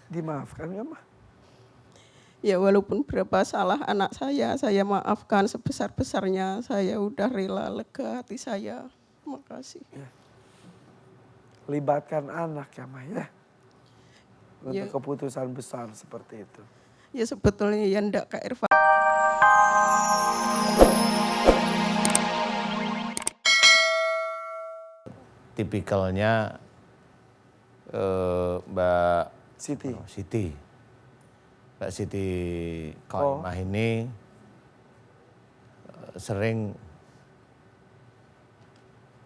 Dimaafkan nggak, Ma? Ya walaupun berapa salah anak saya maafkan sebesar-besarnya. Saya udah rela, lega hati saya. Makasih. Ya. Libatkan anak ya, Ma ya. Ya, Untuk keputusan besar seperti itu. ya sebetulnya ya ndak Kak Irfan. Tipikalnya Mbak Siti. Siti. Mbak Siti Koimah ini sering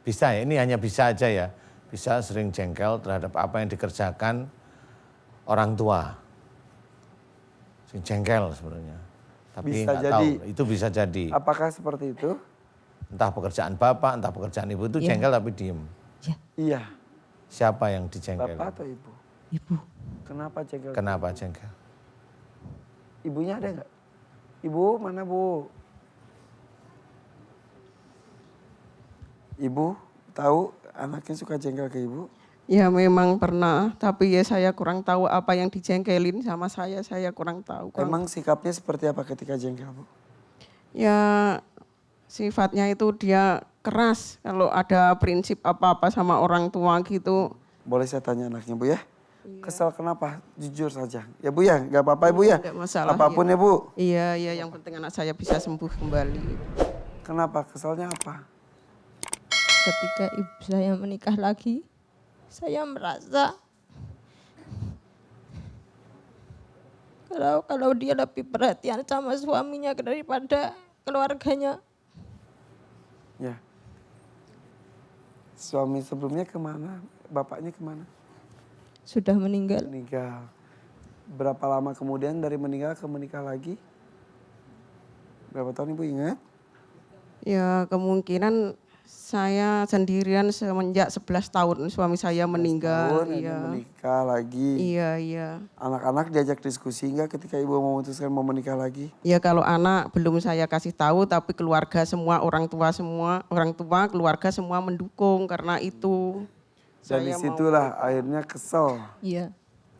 bisa ya, ini hanya bisa aja ya, bisa sering jengkel terhadap apa yang dikerjakan orang tua. Sering jengkel sebenarnya. Tapi Bisa nggak jadi. tahu, itu bisa jadi. Apakah seperti itu? Entah pekerjaan bapak, entah pekerjaan ibu itu jengkel tapi diem. Iya. Siapa yang dijengkel? Bapak atau ibu? Ibu. Kenapa jengkel? Kenapa jengkel? Ibunya ada nggak? Ibu, mana Bu? Ibu tahu anaknya suka jengkel ke ibu? Ya memang pernah, tapi ya saya kurang tahu apa yang dijengkelin sama saya kurang tahu. Emang sikapnya seperti apa ketika jengkel, Bu? Ya sifatnya itu dia keras kalau ada prinsip apa-apa sama orang tua gitu. Boleh saya tanya anaknya, Bu ya? Kesel kenapa? Jujur saja. Ya Bu ya, nggak apa-apa Bu ya? Nggak masalah, Apapun ya Bu. Iya, yang penting anak saya bisa sembuh kembali. Kenapa? Keselnya apa? Ketika ibu saya menikah lagi, saya merasa kalau dia lebih perhatian sama suaminya daripada keluarganya. Ya. Suami sebelumnya kemana? Bapaknya kemana? Sudah meninggal. Meninggal. Berapa lama kemudian dari meninggal ke menikah lagi? Berapa tahun Ibu ingat? Ya kemungkinan saya sendirian semenjak 11 tahun suami saya meninggal. Tahun, Iya. menikah lagi. Iya. Anak-anak diajak diskusi enggak ketika Ibu memutuskan mau menikah lagi? Ya kalau anak belum saya kasih tahu, tapi keluarga semua, orang tua, keluarga semua mendukung karena itu. Dan disitulah akhirnya kesel. Iya.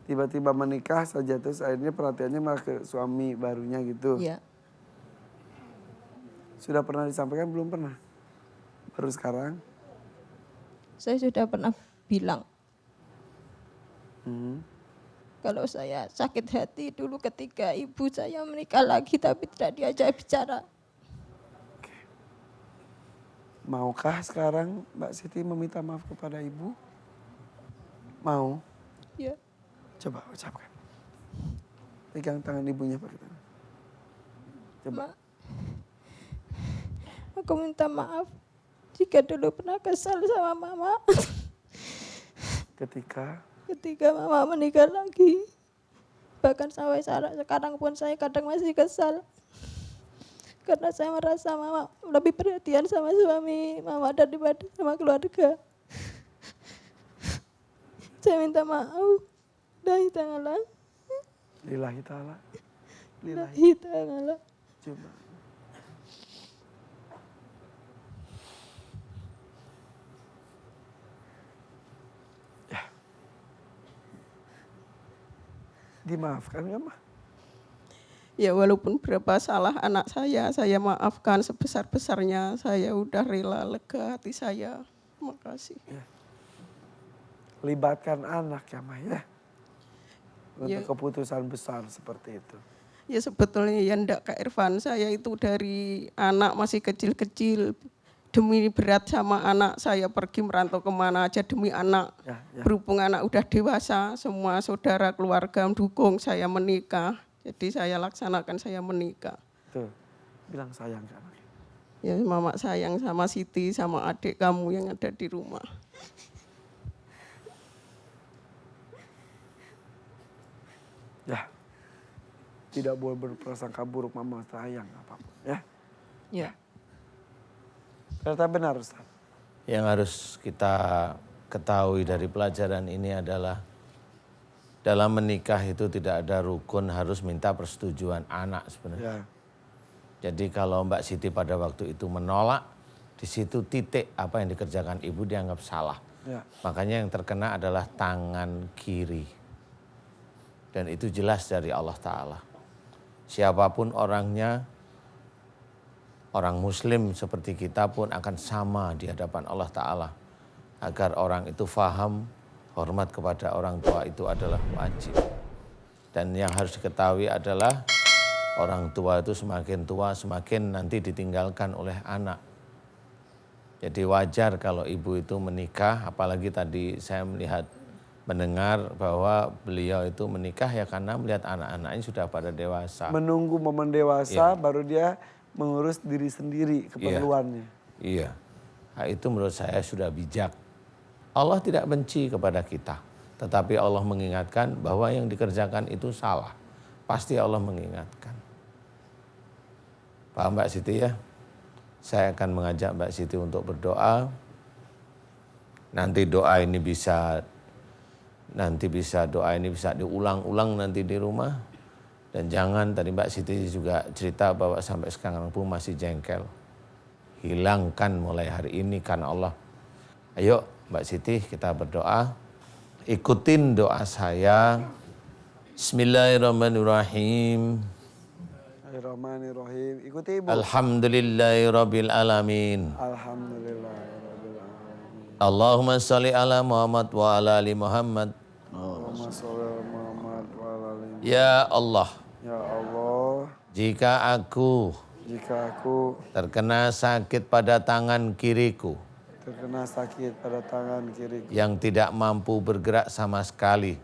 Tiba-tiba menikah saja terus akhirnya perhatiannya malah ke suami barunya gitu. Iya. Sudah pernah disampaikan belum pernah? Baru sekarang? Saya sudah pernah bilang Hmm. kalau saya sakit hati dulu ketika ibu saya menikah lagi tapi tidak diajak bicara. Maukah sekarang Mbak Siti meminta maaf kepada ibu? Mau? Ya. Coba ucapkan. Pegang tangan ibunya pakai tangan. Coba. Ma, aku minta maaf jika dulu pernah kesal sama mama. Ketika Mama menikah lagi. Bahkan sampai sekarang pun saya kadang masih kesal. Karena saya merasa mama lebih perhatian sama suami mama daripada sama keluarga. Saya minta maaf. Lillahi ta'ala. lillahi ta'ala. Lillahi ta'ala. Coba. Ya. Dimaafkan nggak, Ma? Ya walaupun berapa salah anak saya maafkan sebesar-besarnya. Saya udah rela, lega hati saya. Makasih. Ya. Libatkan anak ya, Ma ya. Untuk keputusan besar seperti itu. Ya sebetulnya ya ndak Kak Irfan, saya itu dari anak masih kecil-kecil. Demi berat sama anak saya pergi merantau kemana aja demi anak. Ya. Berhubung anak udah dewasa, semua saudara keluarga mendukung saya menikah. Jadi saya laksanakan saya menikah. Tuh, bilang sayang ke anaknya. Ya mama sayang sama Siti, sama adik kamu yang ada di rumah. Ya, tidak boleh berprasangka buruk mama sayang apapun ya. Ya. Ternyata benar Ustaz. Yang harus kita ketahui dari pelajaran ini adalah dalam menikah itu tidak ada rukun harus minta persetujuan anak sebenarnya. Ya. Jadi kalau Mbak Siti pada waktu itu menolak, di situ titik apa yang dikerjakan ibu dianggap salah. Ya. Makanya yang terkena adalah tangan kiri. Dan itu jelas dari Allah Ta'ala. Siapapun orangnya, orang muslim seperti kita pun akan sama di hadapan Allah Ta'ala. Agar orang itu faham, hormat kepada orang tua itu adalah wajib. Dan yang harus diketahui adalah orang tua itu semakin tua semakin nanti ditinggalkan oleh anak. Jadi wajar kalau ibu itu menikah, apalagi tadi saya mendengar bahwa beliau itu menikah ya karena melihat anak-anaknya sudah pada dewasa. Menunggu momen dewasa baru dia mengurus diri sendiri keperluannya. Iya. Nah, itu menurut saya sudah bijak. Allah tidak benci kepada kita. Tetapi Allah mengingatkan bahwa yang dikerjakan itu salah. Pasti Allah mengingatkan. Paham Mbak Siti ya? Saya akan mengajak Mbak Siti untuk berdoa. Nanti doa ini bisa diulang-ulang nanti di rumah. Dan jangan, tadi Mbak Siti juga cerita bahwa sampai sekarang pun masih jengkel. Hilangkan mulai hari ini karena Allah. Ayo Mbak Siti kita berdoa. Ikutin doa saya. Bismillahirrahmanirrahim. Bismillahirrahmanirrahim. Ikuti Ibu. Alhamdulillahirabbil alamin. Alhamdulillahirabbil alamin. Allahumma sholli ala Muhammad wa ala ali Muhammad. Allahumma sholli ala Muhammad wa ala ali. Ya Allah, Ya Allah, jika aku terkena sakit pada tangan kiriku yang tidak mampu bergerak sama sekali,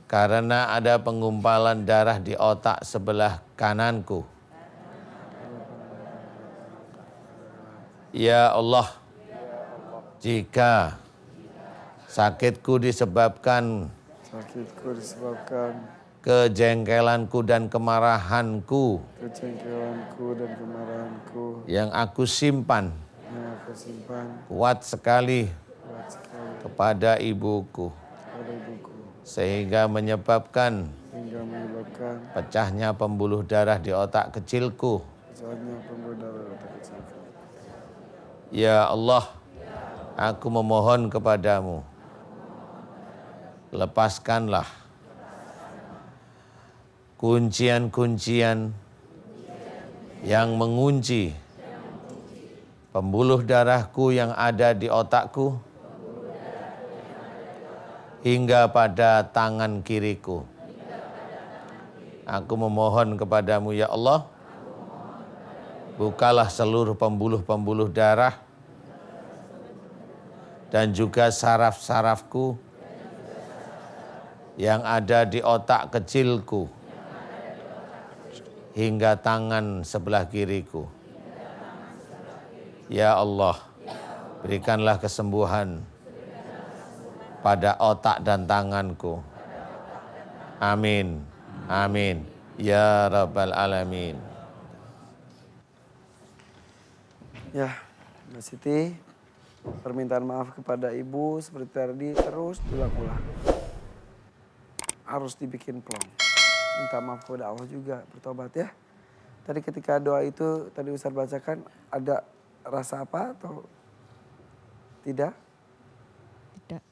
karena ada penggumpalan darah di otak sebelah kananku. Ya Allah, jika sakitku disebabkan kejengkelanku dan kemarahanku yang aku simpan kuat sekali kepada ibuku, sehingga menyebabkan pecahnya pembuluh darah di otak kecilku. Ya Allah, aku memohon kepadamu, lepaskanlah kuncian-kuncian yang mengunci pembuluh darahku yang ada di otakku hingga pada tangan kiriku. Aku memohon kepadamu ya Allah, bukalah seluruh pembuluh-pembuluh darah dan juga saraf-sarafku yang ada di otak kecilku hingga tangan sebelah kiriku. Ya Allah, berikanlah kesembuhan pada otak dan tanganku. Amin. Amin. Ya Rabbal Alamin. Ya, Mbak Siti, permintaan maaf kepada Ibu seperti tadi terus diulang-ulang. Harus dibikin plong. Minta maaf kepada Allah juga, bertobat ya. Tadi ketika doa itu tadi Ustaz bacakan, ada rasa apa atau tidak? Tidak,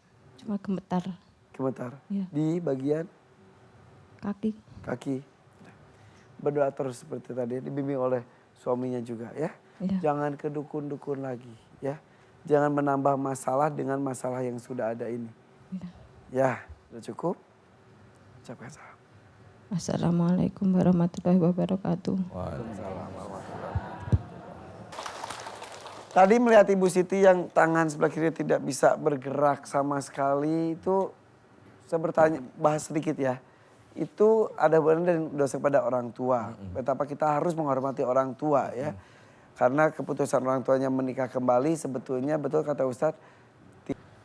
cuma gemetar Gemetar. Ya. Di bagian kaki. Berdoa terus seperti tadi, dibimbing oleh suaminya juga ya. Ya. Jangan ke dukun-dukun lagi ya. Jangan menambah masalah dengan masalah yang sudah ada ini. Ya, sudah cukup. Ucapkan salam. Assalamualaikum warahmatullahi wabarakatuh. Tadi melihat Ibu Siti yang tangan sebelah kiri tidak bisa bergerak sama sekali itu, saya bertanya, bahas sedikit ya. Itu ada hubungan dengan dosa kepada orang tua. Betapa kita harus menghormati orang tua ya. Karena keputusan orang tuanya menikah kembali sebetulnya betul kata Ustadz.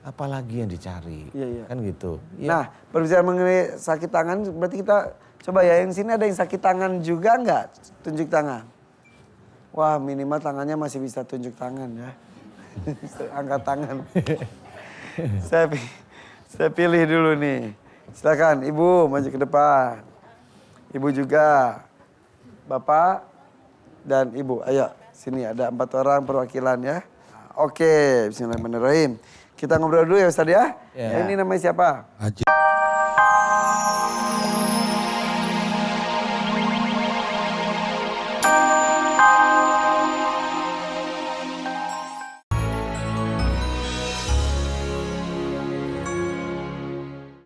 Apalagi yang dicari, Iya. kan gitu. Nah, berbicara mengenai sakit tangan, berarti kita coba ya, yang sini ada yang sakit tangan juga nggak? Tunjuk tangan. Wah, minimal tangannya masih bisa tunjuk tangan ya. Angkat tangan. saya pilih dulu nih. Silakan Ibu maju ke depan. Ibu juga. Bapak dan Ibu. Ayo, sini ada 4 orang perwakilan ya. Oke, bismillahirrahmanirrahim. Kita ngobrol dulu ya Ustadz ya. Ya. Ini namanya siapa? Haji.